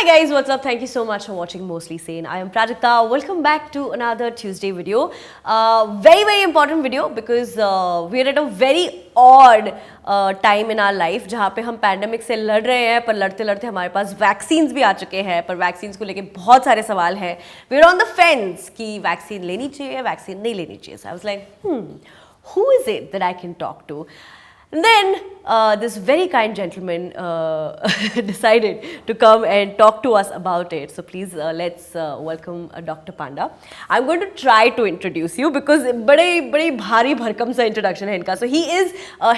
Hi guys, what's up? Thank you so much for watching Mostly Sane. I am Prajakta. Welcome back to another Tuesday video. Very important video because we're at a very odd time in our life जहाँ पे हम pandemic से लड़ रहे हैं पर लड़ते लड़ते हमारे पास वैक्सीन्स भी आ चुके हैं पर वैक्सीन्स को लेके बहुत सारे सवाल हैं. We're on the fence कि वैक्सीन लेनी चाहिए वैक्सीन नहीं लेनी चाहिए. So I was like, who is it that I can talk to? And then this very kind gentleman decided to come and talk to us about it. So please let's welcome Dr. Panda. I'm going to try to introduce you because बड़े भारी भरकम सा introduction है इनका. So he is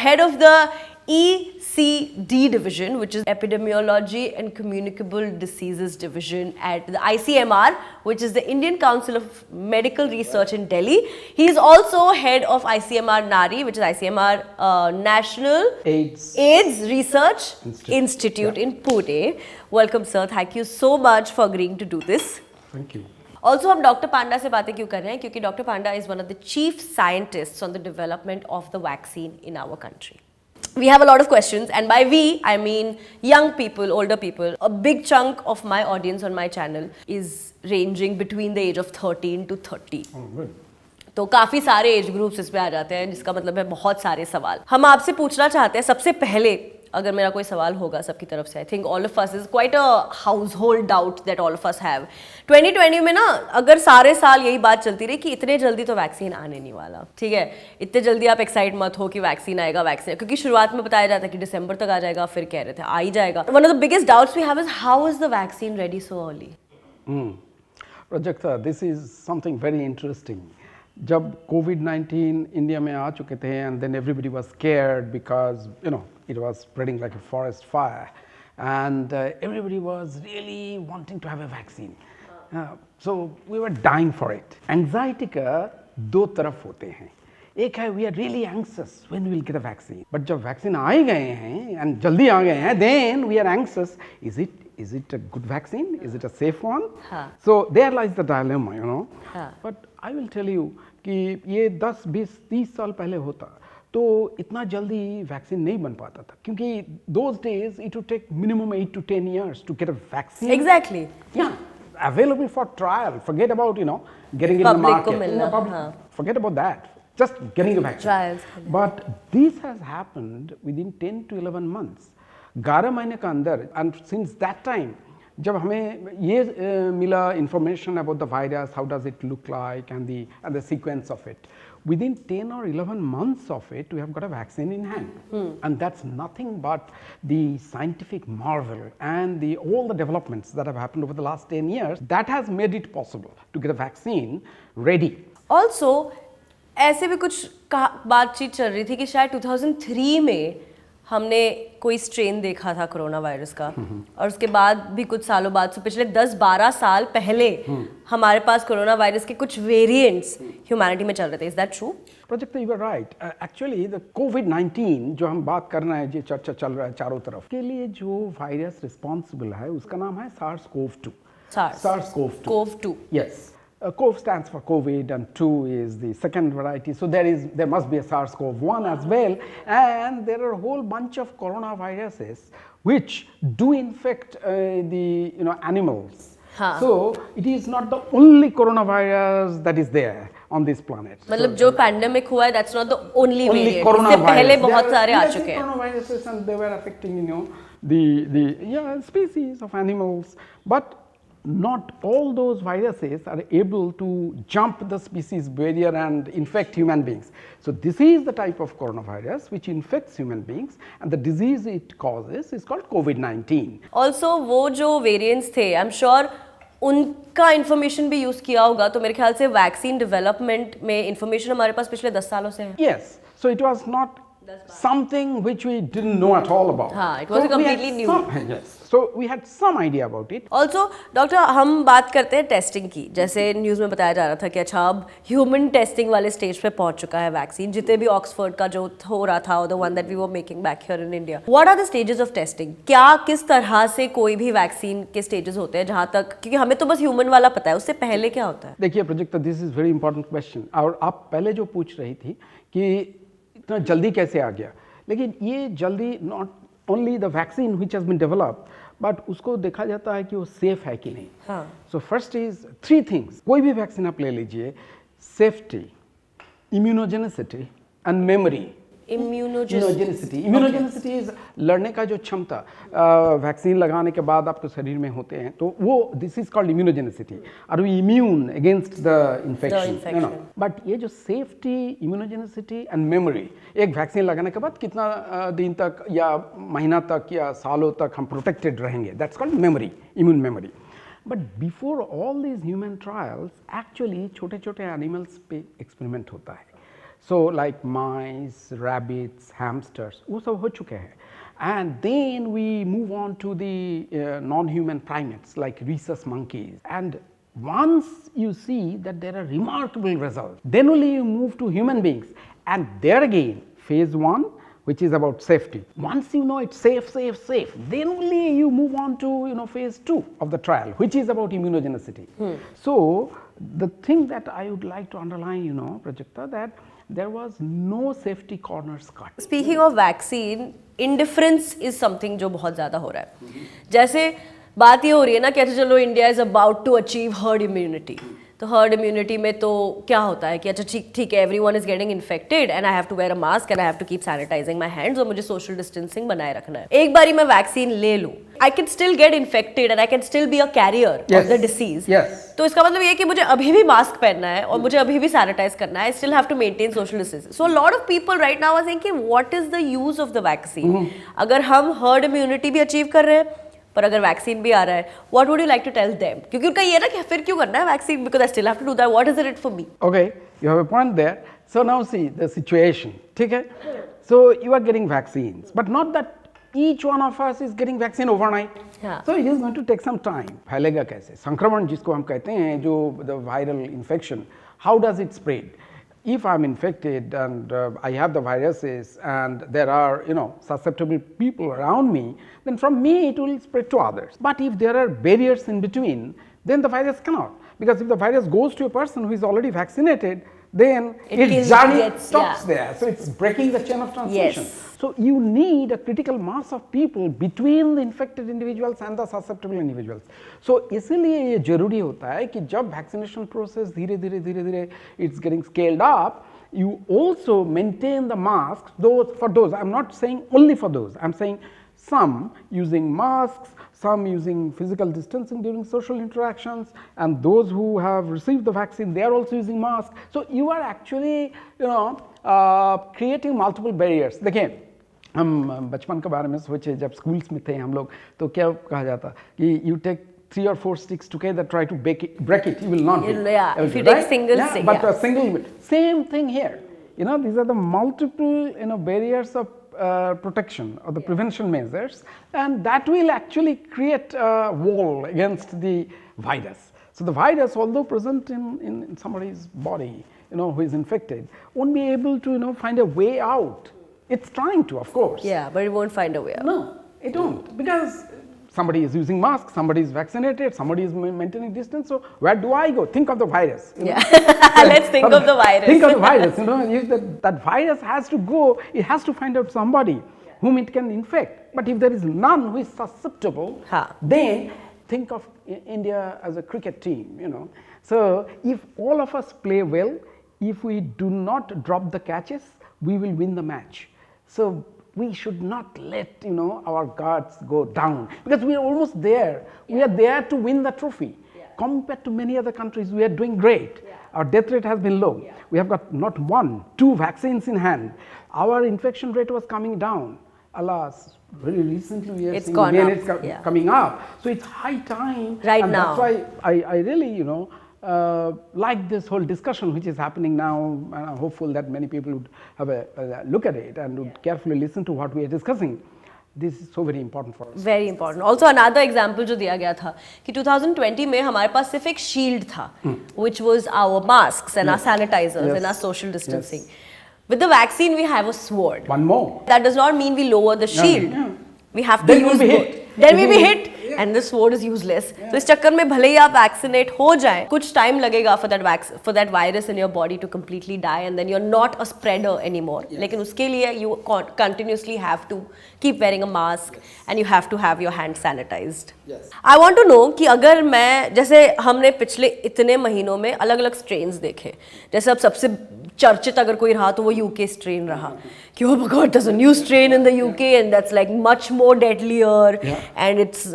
head of the ECD division, which is Epidemiology and Communicable Diseases division at the ICMR, which is the Indian Council of Medical Research in Delhi. He is also head of ICMR NARI, which is ICMR National AIDS Research Institute in Pune. Welcome sir, thank you so much for agreeing to do this. Thank you. Also, हम doctor पांडा से बातें क्यों कर रहे हैं क्योंकि doctor Panda is one of the chief scientists on the development of the vaccine in our country. We have a lot of questions, and by we, I mean young people, older people. A big chunk of my audience on my channel is ranging between the age of 13 to 30. Oh, good. तो काफ़ी सारे age groups इसमें आ जाते हैं जिसका मतलब है बहुत सारे सवाल हम आपसे पूछना चाहते हैं. सबसे पहले अगर मेरा कोई सवाल होगा सबकी तरफ से, I think all of us is quite a house hold doubt that all of us have. 2020 में ना अगर सारे साल यही बात चलती रही कि इतने जल्दी तो वैक्सीन आने नहीं वाला, ठीक है, इतने जल्दी आप एक्साइट मत हो कि वैक्सीन आएगा वैक्सीन, क्योंकि शुरुआत में बताया जाता है कि दिसंबर तक आ जाएगा, फिर कह रहे थे आ ही जाएगा. One of the biggest doubts we have is how is the vaccine ready so early? Prajakta, this is something very interesting. जब COVID-19 इंडिया में आ चुके थे and then everybody was scared because it was spreading like a forest fire and everybody was really wanting to have a vaccine. So we were dying for it. Anxiety का दो तरफ होते हैं. एक है we are really anxious when we will get a vaccine. But जब vaccine आ ही गए हैं and जल्दी आ गए हैं then we are anxious. Is it a good vaccine? Is it a safe one? So there lies the dilemma, But I will tell you कि ये 10, 20, 30 साल पहले होता तो इतना जल्दी वैक्सीन नहीं बन पाता था क्योंकि those days it would take minimum 8 to 10 years to get a vaccine. Exactly. Yeah, available for trial. Forget about getting in the market. Forget about that. Just getting a vaccine. Trials. But this has happened within 10 to 11 months. 11 महीने का अंदर, and since that time जब हमें ये मिला information about the virus, how does it look like and the sequence of it, within 10 or 11 months of it we have got a vaccine in hand. And that's nothing but the scientific marvel and all the developments that have happened over the last 10 years that has made it possible to get a vaccine ready. Also ऐसे भी कुछ बातचीत चल रही थी कि शायद 2003 में हमने कोई स्ट्रेन देखा था कोरोना वायरस का और उसके बाद भी कुछ सालों बाद से पिछले 10-12 साल पहले हमारे पास कोरोना वायरस के कुछ वेरिएंट्स ह्यूमैनिटी में चल रहे थे. Is that true? Project you are right. Actually the कोविड-19 जो हम बात कर रहे हैं, जो चर्चा चल रहा है चारों तरफ, के लिए जो वायरस रिस्पॉन्सिबल है उसका नाम है SARS-CoV-2. SARS-CoV-2. Yes. CoV stands for COVID and 2 is the second variety. So there must be a SARS-CoV-1 as well, and there are a whole bunch of coronaviruses which do infect the animals. So it is not the only coronavirus that is there on this planet. मतलब जो pandemic हुआ है that's not the only variant. इससे पहले बहुत सारे आ चुके हैं. Coronaviruses and they were affecting the species of animals, but not all those viruses are able to jump the species barrier and infect human beings. So this is the type of coronavirus which infects human beings and the disease it causes is called COVID-19. Also वो जो variants थे, I'm sure उनका information भी use किया होगा, तो मेरे ख्याल से vaccine development में information हमारे पास पिछले 10 सालों से है. Yes, so it was not something which we didn't know at all about. It was completely new. Yes. So we had some idea about it. Also, doctor हम बात करते हैं टेस्टिंग की. जैसे न्यूज़ में बताया जा रहा था कि अच्छा अब ह्यूमन टेस्टिंग वाले स्टेज पे पहुंच चुका है वैक्सीन, जितने भी ऑक्सफोर्ड का जो हो रहा था, the one that we were making back here in India. What are the stages of testing? क्या किस तरह से कोई भी वैक्सीन के स्टेजेस होते हैं जहाँ तक, क्योंकि हमें तो बस ह्यूमन वाला पता है, उससे पहले क्या होता है? देखिए project, this is very important question. और आप पहले जो पूछ रही थी कि इतना जल्दी कैसे आ गया, लेकिन ये जल्दी not only the vaccine which has been developed, but उसको देखा जाता है कि वो सेफ है कि नहीं. हाँ. So first is 3 things. कोई भी वैक्सीन आप ले लीजिए, safety, immunogenicity and memory. Immunogenicity is लड़ने का जो क्षमता वैक्सीन लगाने के बाद आपके शरीर में होते हैं, तो वो this is called immunogenicity. Are we immune against the infection. But ये जो सेफ्टी, इम्यूनोजेनिसिटी एंड मेमोरी, एक वैक्सीन लगाने के बाद कितना दिन तक या महीना तक या सालों तक हम प्रोटेक्टेड रहेंगे, that's called memory, immune memory. But before all these human trials actually छोटे छोटे एनिमल्स पे एक्सपेरिमेंट होता है. So like mice, rabbits, hamsters, वो सब हो चुके हैं. And then we move on to the non-human primates like rhesus monkeys. And once you see that there are remarkable results, then only you move to human beings. And there again, phase 1, which is about safety. Once you know it's safe, then only you move on to phase 2 of the trial, which is about immunogenicity. So the thing that I would like to underline, Prajakta, that there was no safety corners cut. Speaking of vaccine, indifference is something जो बहुत ज़्यादा हो रहा है. जैसे बात ये हो रही है ना कि अच्छा चलो India is about to achieve herd immunity. तो हर्ड इम्यूनिटी में तो क्या होता है कि अच्छा ठीक है, everyone is getting infected and I have to wear a mask and I have to keep sanitising my hands और मुझे सोशल डिस्टेंसिंग बनाए रखना है. एक बारी मैं वैक्सीन ले लूं, I can still get infected and I can still be a carrier of the disease. तो इसका मतलब ये है कि मुझे अभी भी मास्क पहनना है और मुझे अभी भी सैनिटाइज करना है. I still have to maintain social distancing. So a lot of people right now are saying कि what is the use of the vaccine. अगर हम हर्ड इम्यूनिटी भी अचीव कर रहे हैं पर अगर वैक्सीन भी आ रहा है, what would you like to tell them? क्योंकि उनका ये ना कि फिर क्यों करना है vaccine, because I still have to do that. What is it for me? Okay, you have a point there. So now see the situation. ठीक है, so you are getting vaccines but not that each one of us is getting vaccine overnight. So it is going to take some time. फैलेगा कैसे? संक्रमण जिसको हम कहते हैं, जो the viral infection, how does it spread? If I'm infected and I have the viruses and there are susceptible people around me, then from me it will spread to others. But if there are barriers in between, then the virus cannot, because if the virus goes to a person who is already vaccinated, then its journey stops there. So it's breaking the chain of transmission. Yes. So you need a critical mass of people between the infected individuals and the susceptible individuals. So इसलिए ये जरूरी होता है कि जब vaccination process धीरे धीरे it's getting scaled up, you also maintain the masks. For those, I'm not saying only for those. I'm saying some using masks, some using physical distancing during social interactions, and those who have received the vaccine, they are also using masks. So you are actually creating multiple barriers. देखिए, हम बचपन के बारे में सोचे, जब schools में थे हम लोग, तो क्या कहा जाता कि you take 3 or 4 sticks together, try to break it, you will not hit. Yeah, if you take single stick. But a single, same thing here. These are the multiple barriers of protection or the prevention measures, and that will actually create a wall against the virus. So the virus, although present in somebody's body, who is infected, won't be able to find a way out. It's trying to, of course. Yeah, but it won't find a way out. No, it won't, because somebody is using masks, somebody is vaccinated, somebody is maintaining distance. So where do I go? Think of the virus. Yeah, let's think of the virus. Think of the virus. If that virus has to go, it has to find out somebody whom it can infect. But if there is none who is susceptible, then think of India as a cricket team. So if all of us play well, if we do not drop the catches, we will win the match. So we should not let our guards go down, because we are almost there. We are there to win the trophy. Compared to many other countries, we are doing great. Our death rate has been low. We have got not 1, 2 vaccines in hand. Our infection rate was coming down. Alas, very recently we are seeing again it's coming up. So it's high time right now. That's why I really like this whole discussion which is happening now, and I'm hopeful that many people would have a look at it and would carefully listen to what we are discussing. This is so very important for us. Very important. Also another example जो दिया गया था कि 2020 में हमारे पास सिर्फ एक shield था, which was our masks and our sanitizers and our social distancing. With the vaccine we have a sword. One more. That does not mean we lower the shield. We have to then use we'll be both. hit. Then we'll be hit. and the sword is useless. तो इस चक्कर में भले ही आप vaccinate हो जाए, कुछ time लगेगा for that virus in your body to completely die, and then you're not a spreader anymore. लेकिन उसके लिए you continuously have to keep wearing a mask and you have to have your hands sanitized. I want to know कि अगर मैं, जैसे हमने पिछले इतने महीनों में अलग अलग strains देखे, जैसे अब सबसे चर्चित अगर कोई रहा तो वो UK strain रहा कि oh my god, there's a new strain in the UK and that's like much more deadlier and it's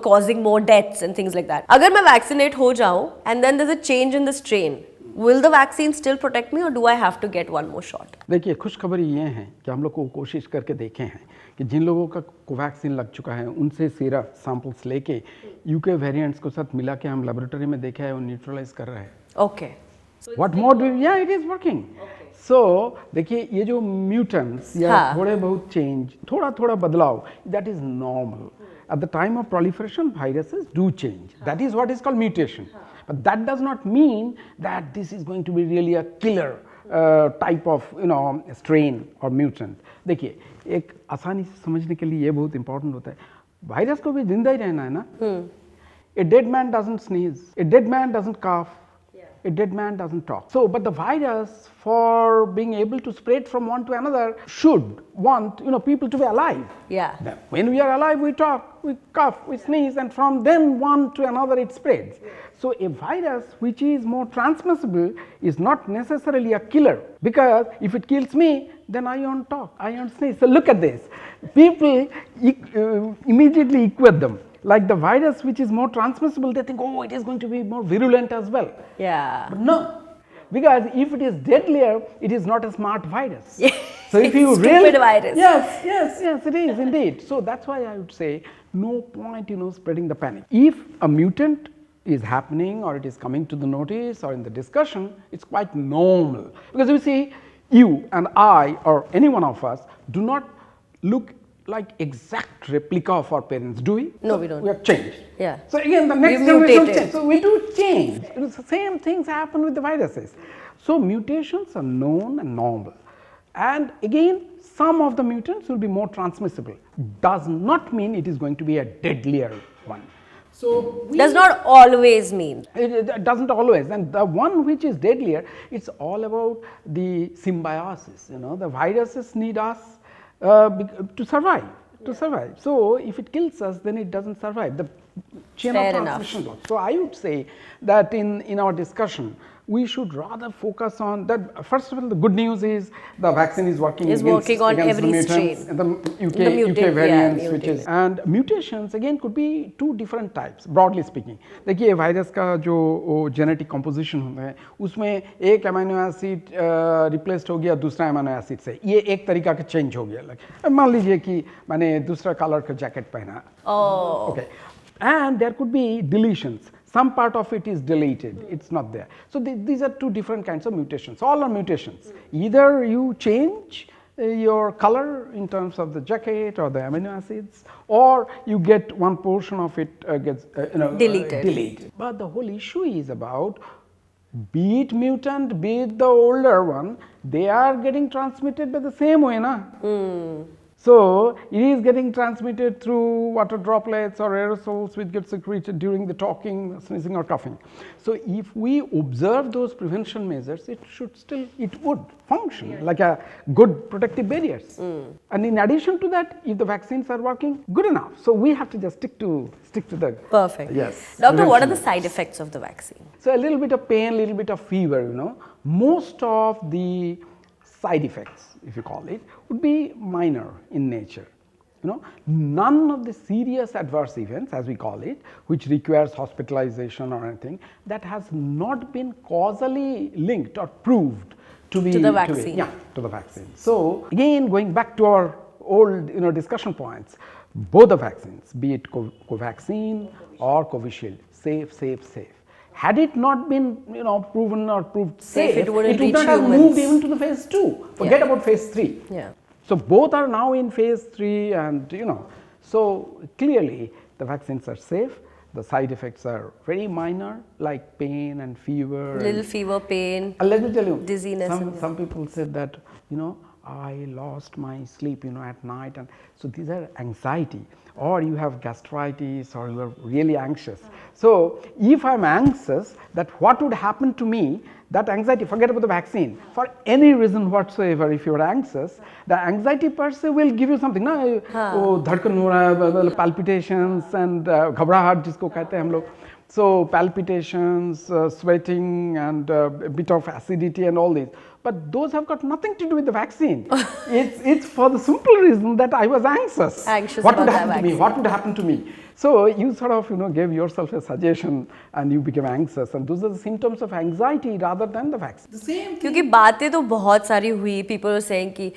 causing more deaths and things like that. अगर मैं vaccinate हो जाऊँ and then there's a change in the strain, will the vaccine still protect me or do I have to get one more shot? देखिए, खुशखबरी ये है कि हम लोग को कोशिश करके देखे हैं कि जिन लोगों का कोवैक्सीन लग चुका है उनसे सीरा सैंपल्स लेके यूके वेरिएंट्स के साथ मिला के हम लेबोरेटरी में देखे हैं और न्यूट्रलाइज कर रहे हैं. Okay. What more do you, yeah, it is working. So देखिए, ये जो म्यूटेंट्स या थोड़े बहुत चेंज, थोड़ा थोड़ा बदलाव, that is normal. At the time of proliferation, viruses do change. That is what is called mutation. But that does not mean that this is going to be really a killer type of strain or mutant. देखिए, एक आसानी से समझने के लिए ये बहुत important होता है. वायरस को भी जिंदा ही रहना है ना. A dead man doesn't sneeze. A dead man doesn't cough. A dead man doesn't talk. So, but the virus, for being able to spread from one to another, should want people to be alive. Yeah. Then when we are alive, we talk, we cough, we sneeze, and from then one to another it spreads. So, a virus which is more transmissible is not necessarily a killer, because if it kills me, then I won't talk, I won't sneeze. So, look at this. People immediately equate them. Like the virus which is more transmissible, they think, oh, it is going to be more virulent as well. Yeah. But no, because if it is deadlier, it is not a smart virus. So if you stupid virus. Yes, it is indeed. So that's why I would say no point, spreading the panic. If a mutant is happening or it is coming to the notice or in the discussion, it's quite normal. Because you see, you and I or any one of us do not look like exact replica of our parents, do we? No, we don't. We have changed. Yeah. So again, the next generation change. So we do change. The same things happen with the viruses. So mutations are known and normal. And again, some of the mutants will be more transmissible. Does not mean it is going to be a deadlier one. So does not always mean. It doesn't always. And the one which is deadlier, it's all about the symbiosis. The viruses need us to survive. So if it kills us, then it doesn't survive. The chain of transmission goes. So I would say that in our discussion, we should rather focus on that. First of all, the good news is the vaccine is working on every strain. And the UK variants, which is, and mutations again could be two different types, broadly speaking. देखिए virus का जो genetic composition होता है, उसमें एक amino acid replaced हो गया दूसरा अमीनो एसिड से, ये एक तरीका का चेंज हो गया. मान लीजिए कि मैंने दूसरा कलर का जैकेट पहना. Okay, and there could be deletions. Some part of it is deleted, it's not there. So these are two different kinds of mutations. All are mutations. Either you change your color in terms of the jacket or the amino acids, or you get one portion of it gets deleted. But the whole issue is about, be it mutant, be it the older one, they are getting transmitted by the same way, na? So it is getting transmitted through water droplets or aerosols which get secreted during the talking, sneezing or coughing. So if we observe those prevention measures, it would function like a good protective barriers. And in addition to that, if the vaccines are working, good enough. So we have to just stick to the perfect. Yes. Doctor, what are the side effects of the vaccine? So a little bit of pain, a little bit of fever. Most of the side effects, if you call it, would be minor in nature. None of the serious adverse events, as we call it, which requires hospitalization or anything, that has not been causally linked or proved to be to the vaccine. To the vaccine. So again, going back to our old discussion points, both the vaccines, be it Covaxin or Covishield, safe. Had it not been, proven or proved safe, it would not have moved even to the phase 2. Forget about phase 3. Yeah. So both are now in phase 3, and so clearly the vaccines are safe. The side effects are very minor, like pain and fever. Little fever, pain. Let me tell you, dizziness. some people said that, I lost my sleep, at night, and so these are anxiety, or you have gastritis, or you are really anxious. So if I'm anxious, that what would happen to me, that anxiety, forget about the vaccine, for any reason whatsoever, if you're anxious, the anxiety per se will give you something, na, oh, dhadkan ho raha hai, palpitations and ghabrahat jisko kehte hain hum log. So palpitations, sweating, and a bit of acidity and all this. But those have got nothing to do with the vaccine. it's for the simple reason that I was anxious. What would happen to me? What would happen to me? So you sort of gave yourself a suggestion and you became anxious, and those are the symptoms of anxiety rather than the vaccine. The same thing. क्योंकि बातें तो बहुत सारी हुई. People were saying कि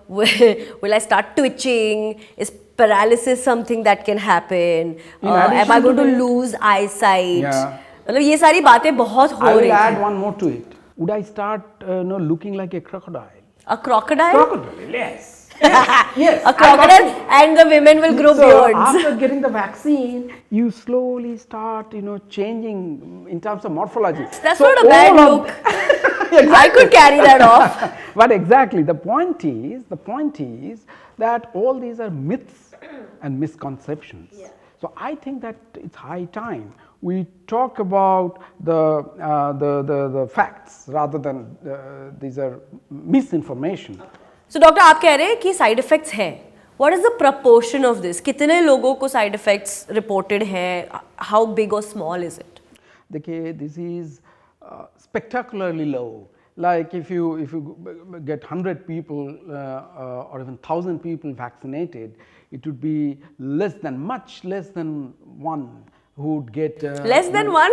will I start twitching? Is paralysis something that can happen? Am I going to lose eyesight? Yeah. मतलब ये सारी बातें बहुत हो रही थी. I will add one more to it. Would I start looking like a crocodile? A crocodile? Crocodile, yes. Yes. A crocodile, and the women will grow beards. After getting the vaccine, you slowly start, changing in terms of morphology. That's not a bad look. Exactly. I could carry that off. But exactly, the point is that all these are myths and misconceptions. Yeah. So I think that it's high time we talk about the facts rather than these are misinformation. So doctor, आप कह रहे हैं कि side effects हैं. What is the proportion of this? कितने लोगों को side effects reported हैं? How big or small is it? देखिए, this is spectacularly low. Like if you get 100 people or even 1,000 people vaccinated, it would be much less than one who would get less than one.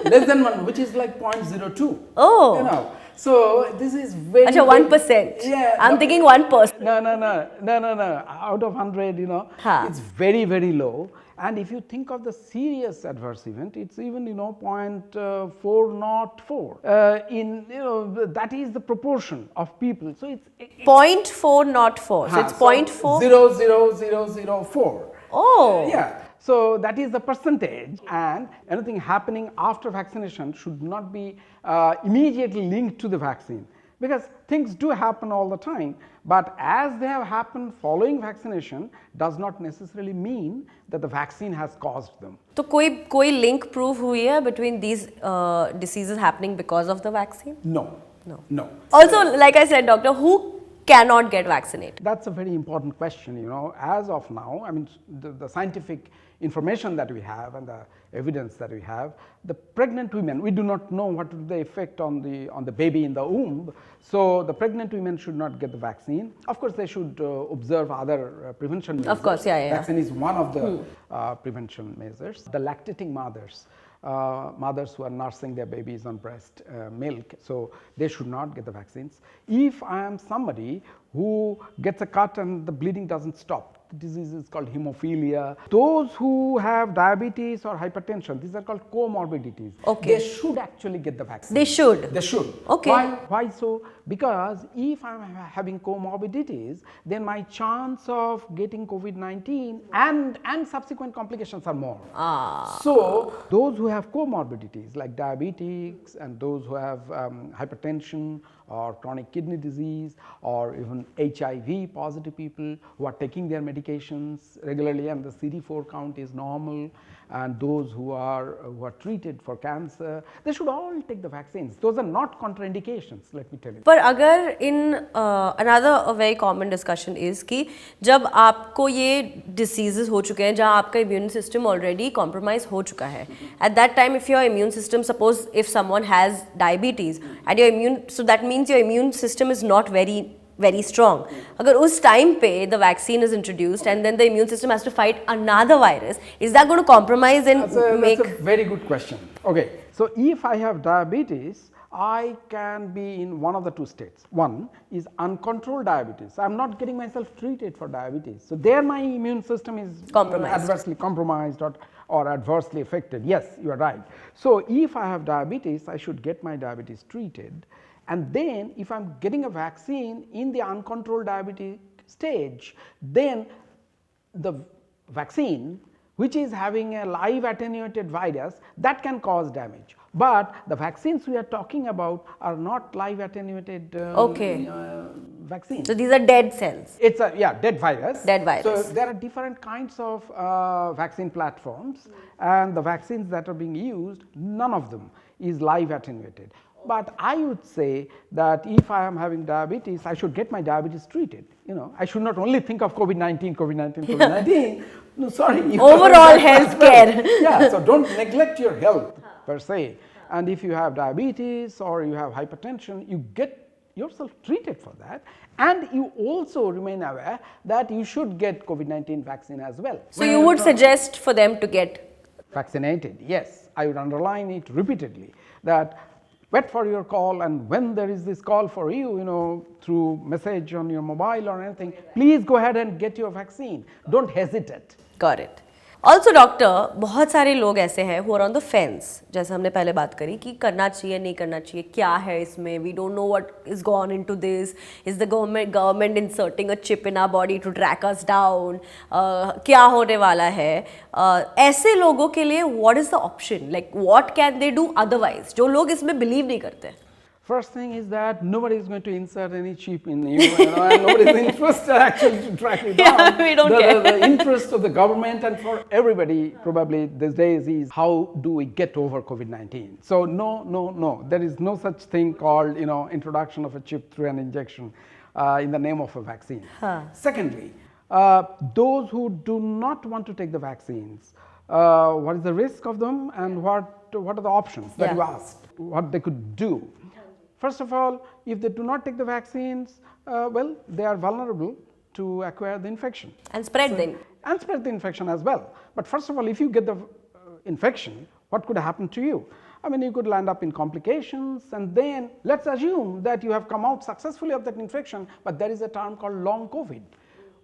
Less than one, which is like 0.02. Oh. So this is very. Achha, 1%. Yeah. I'm thinking 1%. No. Out of 100, it's very, very low. And if you think of the serious adverse event, it's even 0.404. That is the proportion of people. So it's 0.404. So it's 0.4. 0.00004. Oh. Yeah. So that is the percentage, and anything happening after vaccination should not be immediately linked to the vaccine, because things do happen all the time, but as they have happened following vaccination does not necessarily mean that the vaccine has caused them. तो कोई link prove हुई है between these diseases happening because of the vaccine? No. Also, like I said, doctor, who cannot get vaccinated? That's a very important question. As of now, I mean, the scientific information that we have and the evidence that we have, the pregnant women, we do not know what is the effect on the baby in the womb. So the pregnant women should not get the vaccine. Of course, they should observe other prevention measures. Of course, yeah. Vaccine is one of the prevention measures. The lactating mothers who are nursing their babies on breast milk, so they should not get the vaccines. If I am somebody who gets a cut and the bleeding doesn't stop, the disease is called hemophilia. Those who have diabetes or hypertension, these are called comorbidities. Okay. They should actually get the vaccine. They should? They should. Okay. Why so? Because if I am having comorbidities, then my chance of getting COVID-19 and subsequent complications are more. So those who have comorbidities like diabetics and those who have hypertension or chronic kidney disease or even HIV positive people who are taking their medications regularly and the CD4 count is normal, and those who are treated for cancer, they should all take the vaccines. Those are not contraindications, let me tell you. पर अगर in another very common discussion is कि जब आपको ये diseases हो चुके हैं जहाँ आपका immune system already compromise हो चुका है, at that time if your immune system, suppose if someone has diabetes and so that means your immune system is not very strong. अगर उस time पे the vaccine is introduced and then the immune system has to fight another virus, is that going to compromise and That's a very good question. Okay, so if I have diabetes, I can be in one of the two states. One is uncontrolled diabetes. I am not getting myself treated for diabetes. So there my immune system is adversely compromised or adversely affected. Yes, you are right. So if I have diabetes, I should get my diabetes treated. And then if I am getting a vaccine in the uncontrolled diabetes stage, then the vaccine which is having a live attenuated virus, that can cause damage. But the vaccines we are talking about are not live attenuated vaccine. So these are dead cells. It's a dead virus. Dead virus. So there are different kinds of vaccine platforms, and the vaccines that are being used, none of them is live attenuated. But I would say that if I am having diabetes, I should get my diabetes treated. I should not only think of COVID-19, COVID-19, COVID-19. No, sorry. Overall health care. Yeah, so don't neglect your health per se. And if you have diabetes or you have hypertension, you get yourself treated for that. And you also remain aware that you should get COVID-19 vaccine as well. So you would suggest for them to get vaccinated? Yes, I would underline it repeatedly that wait for your call, and when there is this call for you, through message on your mobile or anything, please go ahead and get your vaccine. Don't hesitate. Got it. Also doctor, बहुत सारे लोग ऐसे हैं who are on the fence, जैसे हमने पहले बात करी कि करना चाहिए नहीं करना चाहिए, क्या है इसमें, we don't know what is gone into this, is the government inserting a chip in our body to track us down, क्या होने वाला है, ऐसे लोगों के लिए what is the option, like what can they do otherwise, जो लोग इसमें believe नहीं करते. First thing is that nobody is going to insert any chip in you, and nobody is interested actually to track you down. Yeah, we don't care. The interest of the government and for everybody probably these days is how do we get over COVID-19. So no, there is no such thing called introduction of a chip through an injection in the name of a vaccine. Secondly, those who do not want to take the vaccines, what is the risk of them and what are the options that you asked, what they could do. First of all, if they do not take the vaccines, well, they are vulnerable to acquire the infection. And spread the infection as well. But first of all, if you get the infection, what could happen to you? I mean, you could land up in complications, and then let's assume that you have come out successfully of that infection, but there is a term called long COVID,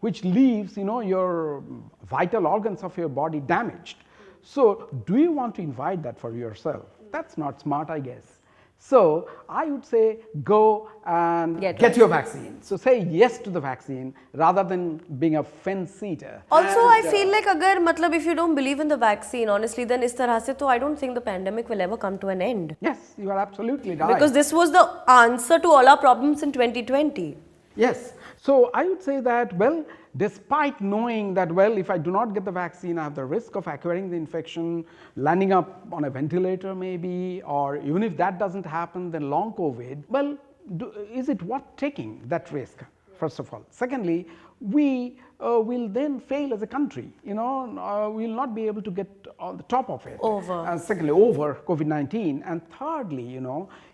which leaves your vital organs of your body damaged. So do you want to invite that for yourself? That's not smart, I guess. So I would say go and get your vaccine. So say yes to the vaccine rather than being a fence seater. Also, I feel like if you don't believe in the vaccine, honestly, then is tarah se to I don't think the pandemic will ever come to an end. Yes, you are absolutely right. Because this was the answer to all our problems in 2020. Yes. So I would say that, well, despite knowing that, well, if I do not get the vaccine, I have the risk of acquiring the infection, landing up on a ventilator maybe, or even if that doesn't happen, then long COVID, well, is it worth taking that risk, first of all? Secondly, we will then fail as a country, we will not be able to get on the top of it. And secondly, over COVID-19. And thirdly,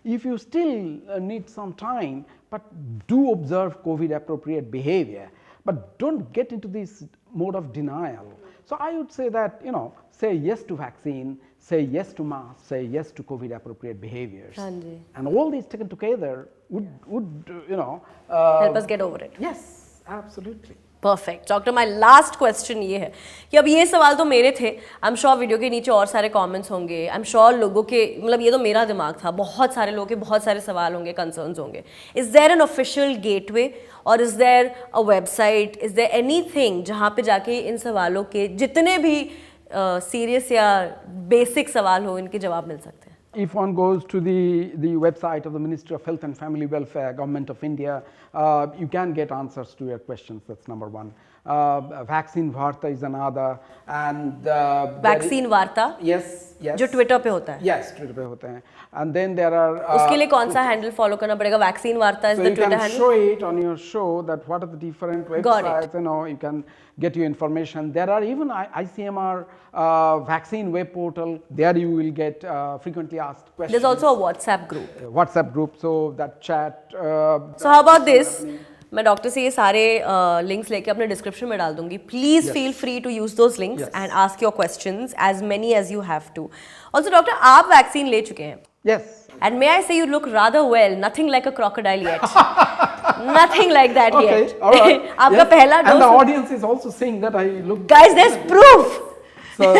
if you still need some time, but do observe COVID appropriate behavior, but don't get into this mode of denial. So I would say that, say yes to vaccine, say yes to mask, say yes to COVID appropriate behaviors. And all these taken together would help us get over it. Yes, absolutely. Perfect. Doctor, my last question ये है कि अब ये सवाल तो मेरे थे, I'm sure video के नीचे और सारे comments होंगे, I'm sure लोगों के ये तो मेरा दिमाग था, बहुत सारे लोगों के बहुत सारे सवाल होंगे, concerns होंगे. Is there an official gateway or is there a website? Is there anything जहाँ पे जाके इन सवालों के जितने भी serious या basic सवाल हो इनके जवाब मिल सकते हैं? If one goes to the website of the Ministry of Health and Family Welfare, Government of India, you can get answers to your questions. That's number one. Vaccine Varta is another, and Vaccine Varta? Yes. जो Twitter पे होता है? Yes, Twitter पे होते हैं. And then there are उसके लिए कौन सा handle follow करना पड़ेगा? Vaccine Varta is the Twitter handle. So you can show it on your show that what are the different websites. You can get your information. There are even ICMR vaccine web portal. There you will get frequently asked questions. There's also a WhatsApp group. So that chat. So how about this? मैं doctor से ये सारे links लेके अपने description में डाल दूंगी. Please feel free to use those links and ask your questions as many as you have to. Also doctor, आप वैक्सीन ले चुके हैं. Yes. And may I say you look rather well, nothing like a crocodile yet. Nothing like that yet. आपका पहला dose. And the audience is also saying that I look. Guys, there's proof. So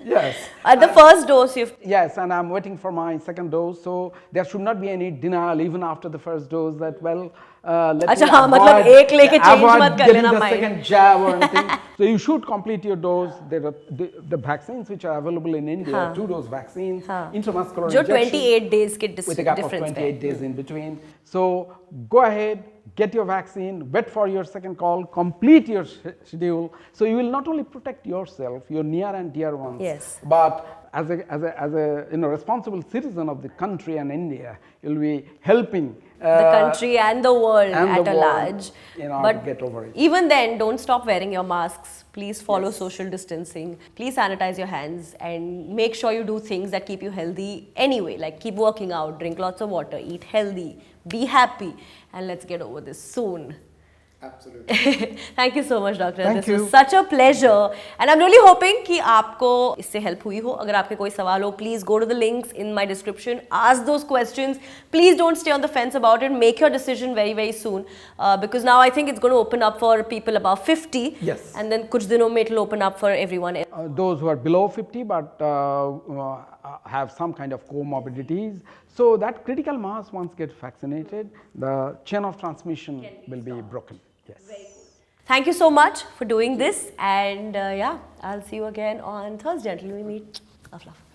yes. At the first dose, you've... Yes, and I'm waiting for my second dose, so there should not be any denial even after the first dose that, well, let अच्छा me हाँ मतलब एक लेके change avoid मत कर getting लेना the mind. second jab or anything. So you should complete your dose. There are the vaccines which are available in India, हाँ. 2-dose vaccines, हाँ. intramuscular जो injection 28 days के with a gap of difference 28 days in between. So go ahead, get your vaccine, wait for your second call, complete your schedule. So you will not only protect yourself, your near and dear ones, Yes. but as a responsible citizen of the country and India, you'll be helping the country and the world and at the a world large. in order But to get over it. even then, don't stop wearing your masks. Please follow Yes. social distancing. Please sanitize your hands and make sure you do things that keep you healthy anyway. Like keep working out, drink lots of water, eat healthy, be happy, and let's get over this soon. Absolutely. Thank you so much, Doctor. Thank This you. was such a pleasure, and I'm really hoping कि आपको इससे help हुई हो. अगर आपके कोई सवाल हो, please go to the links in my description. Ask those questions. Please don't stay on the fence about it. Make your decision very, very soon, because now I think it's going to open up for people above 50. Yes. And then कुछ दिनों में it'll open up for everyone. Those who are below 50 but have some kind of comorbidities. So that critical mass, once gets vaccinated, the chain of transmission will be broken. Yes. Thank you so much for doing this, and yeah, I'll see you again on Thursday until we meet. Love, love.